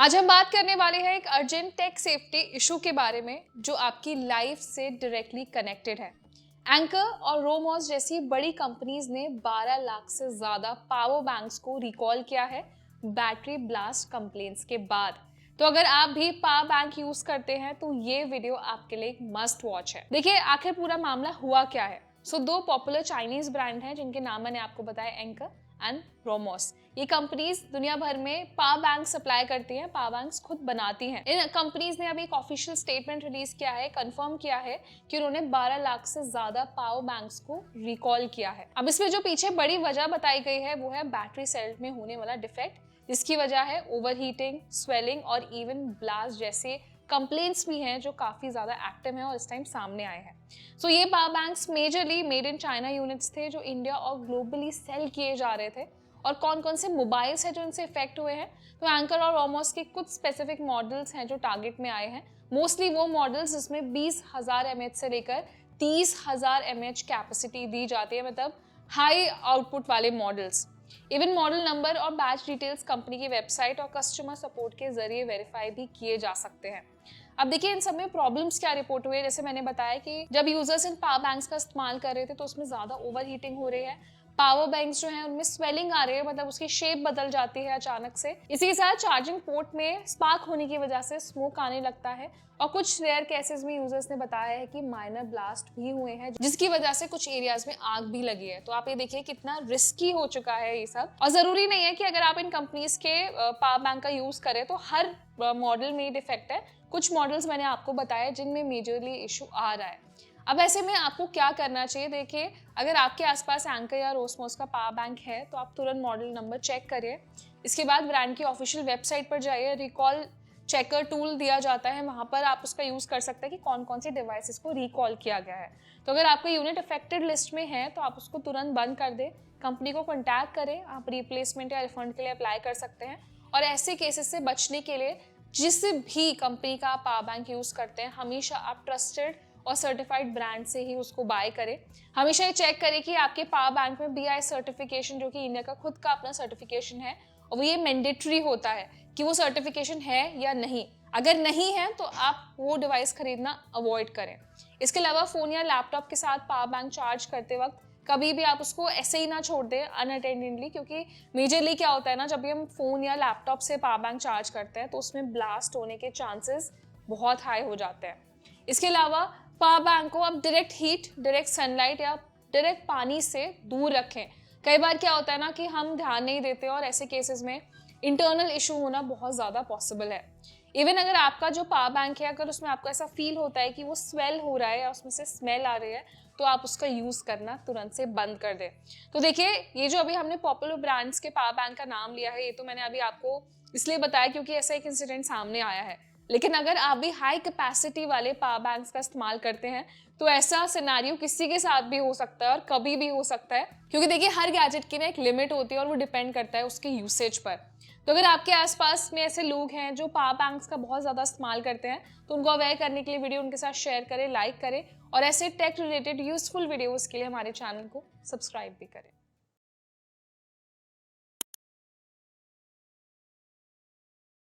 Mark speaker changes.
Speaker 1: आज हम बात करने वाले हैं एक अर्जेंट टेक सेफ्टी इशू के बारे में जो आपकी लाइफ से डायरेक्टली कनेक्टेड है। एंकर और रोमॉस जैसी बड़ी कंपनीज ने 12 लाख से ज़्यादा पावर बैंक्स को रिकॉल किया है बैटरी ब्लास्ट कंप्लेंट्स के बाद। तो अगर आप भी पावर बैंक यूज करते हैं तो ये वीडियो आपके लिए एक मस्ट वॉच है। देखिए आखिर पूरा मामला हुआ क्या है। दो पॉपुलर चाइनीज ब्रांड हैं जिनके नाम मैंने आपको बताया, एंकर एंड रोमॉस। ये कंपनीज दुनिया भर में पावर बैंक सप्लाई करती हैं, पावर बैंक्स खुद बनाती हैं। इन कंपनीज ने अभी एक ऑफिशियल स्टेटमेंट रिलीज किया है, कंफर्म किया है कि उन्होंने 12 लाख से ज्यादा पावर बैंक्स को रिकॉल किया है। अब इसमें जो पीछे बड़ी वजह बताई गई है वो है बैटरी सेल में होने वाला डिफेक्ट, जिसकी वजह है ओवरहीटिंग, स्वेलिंग और इवन ब्लास्ट जैसे कंप्लेंट्स भी हैं जो काफी ज्यादा एक्टिव हैं और इस टाइम सामने आए हैं। ये power banks majorly made in China units थे जो इंडिया और ग्लोबली सेल किए जा रहे थे। और कौन कौन से मोबाइल्स हैं जो इनसे इफेक्ट हुए हैं, तो एंकर और रोमॉस के कुछ स्पेसिफिक मॉडल्स हैं जो टारगेट में आए हैं। मोस्टली वो मॉडल्स जिसमें 20,000 mAh से लेकर 30,000 mAh कैपेसिटी दी जाती है, मतलब हाई आउटपुट वाले मॉडल्स। इवन मॉडल नंबर और बैच डिटेल्स कंपनी की वेबसाइट और कस्टमर सपोर्ट के जरिए वेरीफाई भी किए जा सकते हैं। अब देखिए इन सब में प्रॉब्लम्स क्या रिपोर्ट हुए। जैसे मैंने बताया कि जब यूजर्स इन पावर बैंक्स का इस्तेमाल कर रहे थे तो उसमें ज्यादा ओवर हीटिंग हो रही है, पावर बैंक्स जो हैं उनमें स्वेलिंग आ रही है, मतलब उसकी शेप बदल जाती है अचानक से। इसी के साथ चार्जिंग पोर्ट में स्पार्क होने की वजह से स्मोक आने लगता है और कुछ रेयर केसेस में यूजर्स ने बताया है कि माइनर ब्लास्ट भी हुए हैं जिसकी वजह से कुछ एरियाज में आग भी लगी है। तो आप ये देखिए कितना रिस्की हो चुका है ये सब। और जरूरी नहीं है कि अगर आप इन कंपनीज के पावर बैंक का यूज करें तो हर मॉडल में डिफेक्ट है। कुछ मॉडल्स मैंने आपको बताया जिनमें मेजरली इशू आ रहा है। अब ऐसे में आपको क्या करना चाहिए, देखिए अगर आपके आसपास एंकर या रोमॉस का पावर बैंक है तो आप तुरंत मॉडल नंबर चेक करिए। इसके बाद ब्रांड की ऑफिशियल वेबसाइट पर जाइए, रिकॉल चेकर टूल दिया जाता है, वहां पर आप उसका यूज कर सकते हैं कि कौन कौन सी डिवाइसेस को रिकॉल किया गया है। तो अगर आपका यूनिट अफेक्टेड लिस्ट में है तो आप उसको तुरंत बंद कर दें, कंपनी को कॉन्टैक्ट करें, आप रिप्लेसमेंट या रिफंड के लिए अप्लाई कर सकते हैं। और ऐसे केसेस से बचने के लिए जिस भी कंपनी का आप पावर बैंक यूज करते हैं हमेशा आप ट्रस्टेड और सर्टिफाइड ब्रांड से ही उसको बाय करें। हमेशा ये चेक करें कि आपके पावर बैंक में BI सर्टिफिकेशन, जो कि इंडिया का खुद का अपना सर्टिफिकेशन है, और वो ये मैंडेटरी होता है कि वो सर्टिफिकेशन है या नहीं। अगर नहीं है तो आप वो डिवाइस खरीदना अवॉइड करें। इसके अलावा फ़ोन या लैपटॉप के साथ पावर बैंक चार्ज करते वक्त कभी भी आप उसको ऐसे ही ना छोड़ दें अनअटेंडेडली, क्योंकि मेजरली क्या होता है ना, जब भी हम फ़ोन या लैपटॉप से पावर बैंक चार्ज करते हैं तो उसमें ब्लास्ट होने के चांसेस बहुत हाई हो जाते हैं। इसके अलावा पावर बैंक को आप डायरेक्ट हीट, डायरेक्ट सनलाइट या डायरेक्ट पानी से दूर रखें। कई बार क्या होता है ना कि हम ध्यान नहीं देते और ऐसे केसेस में इंटरनल इशू होना बहुत ज़्यादा पॉसिबल है। इवन अगर आपका जो पावर बैंक है, अगर उसमें आपको ऐसा फील होता है कि वो स्वेल हो रहा है या उसमें से स्मेल आ रही है, तो आप उसका यूज़ करना तुरंत से बंद कर दें। तो देखिए ये जो अभी हमने पॉपुलर ब्रांड्स के पावर बैंक का नाम लिया है, ये तो मैंने अभी आपको इसलिए बताया क्योंकि ऐसा एक इंसिडेंट सामने आया है। लेकिन अगर आप भी हाई कैपेसिटी वाले पावर बैंक्स का इस्तेमाल करते हैं तो ऐसा सिनेरियो किसी के साथ भी हो सकता है और कभी भी हो सकता है, क्योंकि देखिए हर गैजेट की ना एक लिमिट होती है और वो डिपेंड करता है उसके यूसेज पर। तो अगर आपके आसपास में ऐसे लोग हैं जो पावर बैंक्स का बहुत ज़्यादा इस्तेमाल करते हैं तो उनको अवेयर करने के लिए वीडियो उनके साथ शेयर करें, लाइक करें और ऐसे टेक रिलेटेड यूजफुल वीडियोज़ के लिए हमारे चैनल को सब्सक्राइब भी करें।